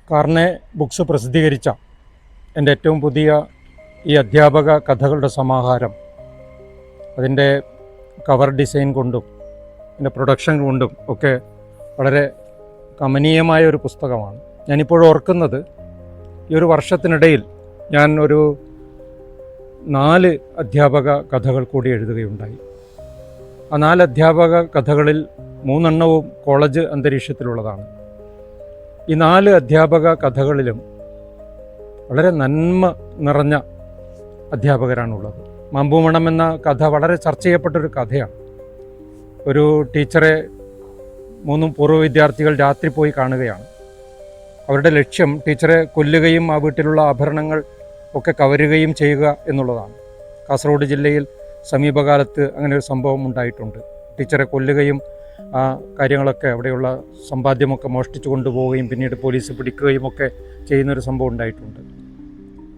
കാർണെ books പ്രസിദ്ധീകരിച്ച എൻ്റെ ഏറ്റവും പുതിയ ഈ അധ്യാപക കഥകളുടെ സമാഹാരം അതിൻ്റെ കവർ ഡിസൈൻ കൊണ്ടും അതിൻ്റെ പ്രൊഡക്ഷൻ കൊണ്ടും ഒക്കെ വളരെ കമനീയമായ ഒരു പുസ്തകമാണ്. ഞാനിപ്പോഴും ഓർക്കുന്നത്, ഈ ഒരു വർഷത്തിനിടയിൽ ഞാൻ ഒരു 4 അധ്യാപക കഥകൾ കൂടി എഴുതുകയുണ്ടായി. ആ 4 അധ്യാപക കഥകളിൽ 3 എണ്ണവും കോളേജ് അന്തരീക്ഷത്തിലുള്ളതാണ്. ഈ 4 അധ്യാപക കഥകളിലും വളരെ നന്മ നിറഞ്ഞ അധ്യാപകരാണുള്ളത്. മാമ്പൂമണം എന്ന കഥ വളരെ ചർച്ച ചെയ്യപ്പെട്ടൊരു കഥയാണ്. ഒരു ടീച്ചറെ 3 പൂർവ്വ വിദ്യാർത്ഥികൾ രാത്രി പോയി കാണുകയാണ്. അവരുടെ ലക്ഷ്യം ടീച്ചറെ കൊല്ലുകയും ആ വീട്ടിലുള്ള ആഭരണങ്ങൾ ഒക്കെ കവരുകയും ചെയ്യുക എന്നുള്ളതാണ്. കാസർഗോഡ് ജില്ലയിൽ സമീപകാലത്ത് അങ്ങനെ ഒരു സംഭവം ഉണ്ടായിട്ടുണ്ട്. ടീച്ചറെ കൊല്ലുകയും ആ കാര്യങ്ങളൊക്കെ, അവിടെയുള്ള സമ്പാദ്യമൊക്കെ മോഷ്ടിച്ചു കൊണ്ടുപോവുകയും പിന്നീട് പോലീസ് പിടിക്കുകയും ഒക്കെ ചെയ്യുന്നൊരു സംഭവം ഉണ്ടായിട്ടുണ്ട്.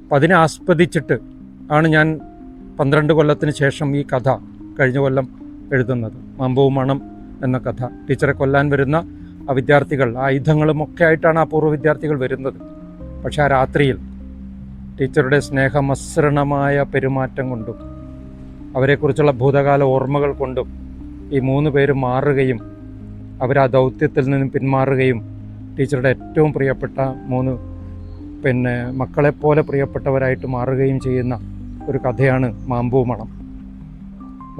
അപ്പം അതിനെ ആസ്പദിച്ചിട്ട് ആണ് ഞാൻ 12 കൊല്ലത്തിന് ശേഷം ഈ കഥ കഴിഞ്ഞ കൊല്ലം എഴുതുന്നത്. മാമ്പൂമണം എന്ന കഥ. ടീച്ചറെ കൊല്ലാൻ വരുന്ന ആ വിദ്യാർത്ഥികൾ ആയുധങ്ങളുമൊക്കെ ആയിട്ടാണ് ആ പൂർവ്വ വിദ്യാർത്ഥികൾ വരുന്നത്. പക്ഷെ ആ രാത്രിയിൽ ടീച്ചറുടെ സ്നേഹമസൃണമായ പെരുമാറ്റം കൊണ്ടും അവരെക്കുറിച്ചുള്ള ഭൂതകാല ഓർമ്മകൾ കൊണ്ടും ഈ 3 പേര് മാറുകയും അവർ ആ ദൗത്യത്തിൽ നിന്നും പിന്മാറുകയും ടീച്ചറുടെ ഏറ്റവും പ്രിയപ്പെട്ട 3 മക്കളെപ്പോലെ പ്രിയപ്പെട്ടവരായിട്ട് മാറുകയും ചെയ്യുന്ന ഒരു കഥയാണ് മാമ്പൂമണം.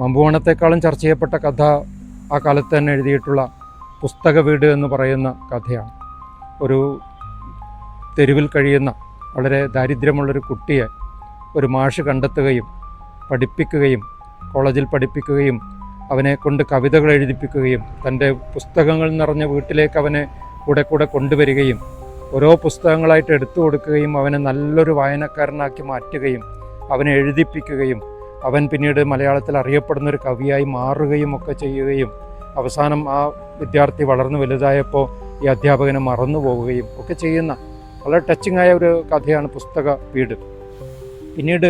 മാമ്പൂമണത്തെക്കാളും ചർച്ച ചെയ്യപ്പെട്ട കഥ ആ കാലത്ത് തന്നെ എഴുതിയിട്ടുള്ള പുസ്തക വീട് എന്ന് പറയുന്ന കഥയാണ്. ഒരു തെരുവിൽ കഴിയുന്ന വളരെ ദാരിദ്ര്യമുള്ളൊരു കുട്ടിയെ ഒരു മാഷ് കണ്ടെത്തുകയും പഠിപ്പിക്കുകയും കോളേജിൽ പഠിപ്പിക്കുകയും അവനെ കൊണ്ട് കവിതകൾ എഴുതിപ്പിക്കുകയും തൻ്റെ പുസ്തകങ്ങൾ നിറഞ്ഞ വീട്ടിലേക്ക് അവനെ കൂടെ കൊണ്ടുവരികയും ഓരോ പുസ്തകങ്ങളായിട്ട് എടുത്തു കൊടുക്കുകയും അവനെ നല്ലൊരു വായനക്കാരനാക്കി മാറ്റുകയും അവനെ എഴുതിപ്പിക്കുകയും അവൻ പിന്നീട് മലയാളത്തിൽ അറിയപ്പെടുന്നൊരു കവിയായി മാറുകയും ഒക്കെ ചെയ്യുകയും അവസാനം ആ വിദ്യാർത്ഥി വളർന്നു വലുതായപ്പോൾ ഈ അധ്യാപകനെ മറന്നു പോവുകയും ഒക്കെ ചെയ്യുന്ന വളരെ ടച്ചിങ് ആയ ഒരു കഥയാണ് പുസ്തക വീട്. പിന്നീട്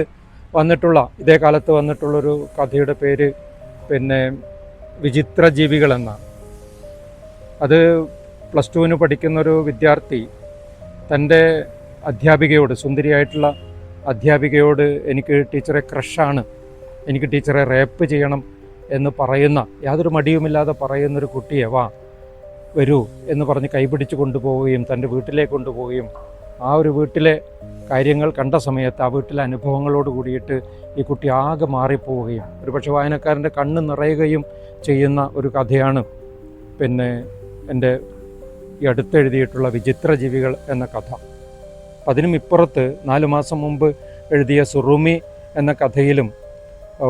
ഇതേ കാലത്ത് വന്നിട്ടുള്ളൊരു കഥയുടെ പേര് വിചിത്ര ജീവികൾ എന്നാണ്. അത് +2 പഠിക്കുന്നൊരു വിദ്യാർത്ഥി തൻ്റെ അധ്യാപികയോട്, സുന്ദരിയായിട്ടുള്ള അധ്യാപികയോട്, എനിക്ക് ടീച്ചറെ ക്രഷാണ്, എനിക്ക് ടീച്ചറെ റേപ്പ് ചെയ്യണം എന്ന് പറയുന്ന, യാതൊരു മടിയുമില്ലാതെ പറയുന്നൊരു കുട്ടിയെ വരൂ എന്ന് പറഞ്ഞ് കൈപിടിച്ച് കൊണ്ടുപോവുകയും തൻ്റെ വീട്ടിലേക്ക് കൊണ്ടുപോവുകയും ആ ഒരു വീട്ടിലെ കാര്യങ്ങൾ കണ്ട സമയത്ത് ആ വീട്ടിലെ അനുഭവങ്ങളോട് കൂടിയിട്ട് ഈ കുട്ടി ആകെ മാറിപ്പോവുകയും ഒരുപക്ഷെ വായനക്കാരൻ്റെ കണ്ണ് നിറയുകയും ചെയ്യുന്ന ഒരു കഥയാണ് എൻ്റെ ഈ അടുത്തെഴുതിയിട്ടുള്ള വിചിത്ര ജീവികൾ എന്ന കഥ. അതിനും ഇപ്പുറത്ത് 4 മാസം മുമ്പ് എഴുതിയ സുറുമി എന്ന കഥയിലും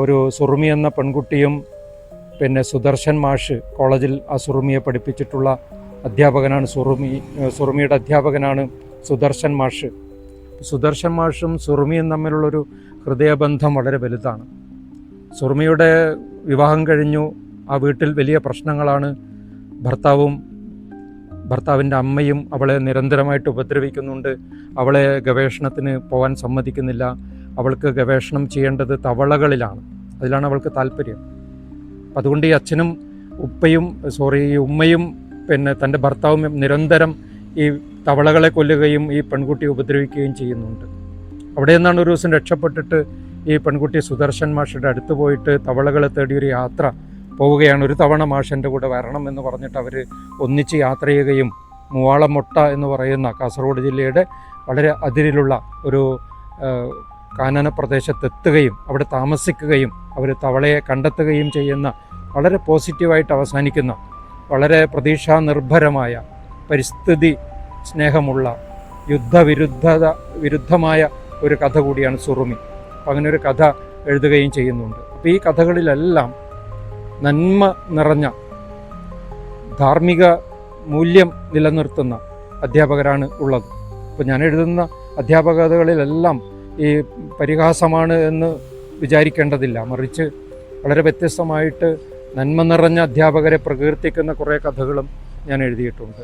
ഒരു സുറുമി എന്ന പെൺകുട്ടിയും സുദർശൻ മാഷ് കോളേജിൽ ആ സുറുമിയെ പഠിപ്പിച്ചിട്ടുള്ള അധ്യാപകനാണ്. സുറുമിയുടെ അധ്യാപകനാണ് സുദർശൻ മാഷ്. സുദർശൻ മാഷും സുറുമിയും തമ്മിലുള്ളൊരു ഹൃദയബന്ധം വളരെ വലുതാണ്. സുറുമിയുടെ വിവാഹം കഴിഞ്ഞു. ആ വീട്ടിൽ വലിയ പ്രശ്നങ്ങളാണ്. ഭർത്താവിൻ്റെ അമ്മയും അവളെ നിരന്തരമായിട്ട് ഉപദ്രവിക്കുന്നുണ്ട്. അവളെ ഗവേഷണത്തിന് പോകാൻ സമ്മതിക്കുന്നില്ല. അവൾക്ക് ഗവേഷണം ചെയ്യേണ്ടത് തവളകളിലാണ്, അതിലാണ് അവൾക്ക് താല്പര്യം. അതുകൊണ്ട് ഈ അച്ഛനും ഈ ഉമ്മയും തൻ്റെ ഭർത്താവും നിരന്തരം ഈ തവളകളെ കൊല്ലുകയും ഈ പെൺകുട്ടിയെ ഉപദ്രവിക്കുകയും ചെയ്യുന്നുണ്ട്. അവിടെ നിന്നാണ് ഒരു ദിവസം രക്ഷപ്പെട്ടിട്ട് ഈ പെൺകുട്ടി സുദർശൻ മാഷിൻ്റെ അടുത്ത് പോയിട്ട് തവളകളെ തേടിയൊരു യാത്ര പോവുകയാണ്. ഒരു തവണ മാഷൻ്റെ കൂടെ വരണം എന്ന് പറഞ്ഞിട്ട് അവർ ഒന്നിച്ച് യാത്ര ചെയ്യുകയും മൂവാളമൊട്ട എന്ന് പറയുന്ന കാസർഗോഡ് ജില്ലയുടെ വളരെ അതിരിലുള്ള ഒരു കാനന പ്രദേശത്തെത്തുകയും അവിടെ താമസിക്കുകയും അവർ തവളയെ കണ്ടെത്തുകയും ചെയ്യുന്ന വളരെ പോസിറ്റീവായിട്ട് അവസാനിക്കുന്ന വളരെ പ്രതീക്ഷാനിർഭരമായ, പരിസ്ഥിതി സ്നേഹമുള്ള, വിരുദ്ധമായ ഒരു കഥ കൂടിയാണ് സുറുമി. അപ്പം അങ്ങനെ ഒരു കഥ എഴുതുകയും ചെയ്യുന്നുണ്ട്. അപ്പോൾ ഈ കഥകളിലെല്ലാം നന്മ നിറഞ്ഞ, ധാർമ്മിക മൂല്യം നിലനിർത്തുന്ന അധ്യാപകരാണ് ഉള്ളത്. അപ്പോൾ ഞാൻ എഴുതുന്ന അധ്യാപകതകളിലെല്ലാം ഈ പരിഹാസമാണ് എന്ന് വിചാരിക്കേണ്ടതില്ല. മറിച്ച് വളരെ വ്യത്യസ്തമായിട്ട് നന്മ നിറഞ്ഞ അധ്യാപകരെ പ്രകീർത്തിക്കുന്ന കുറേ കഥകളും ഞാൻ എഴുതിയിട്ടുണ്ട്.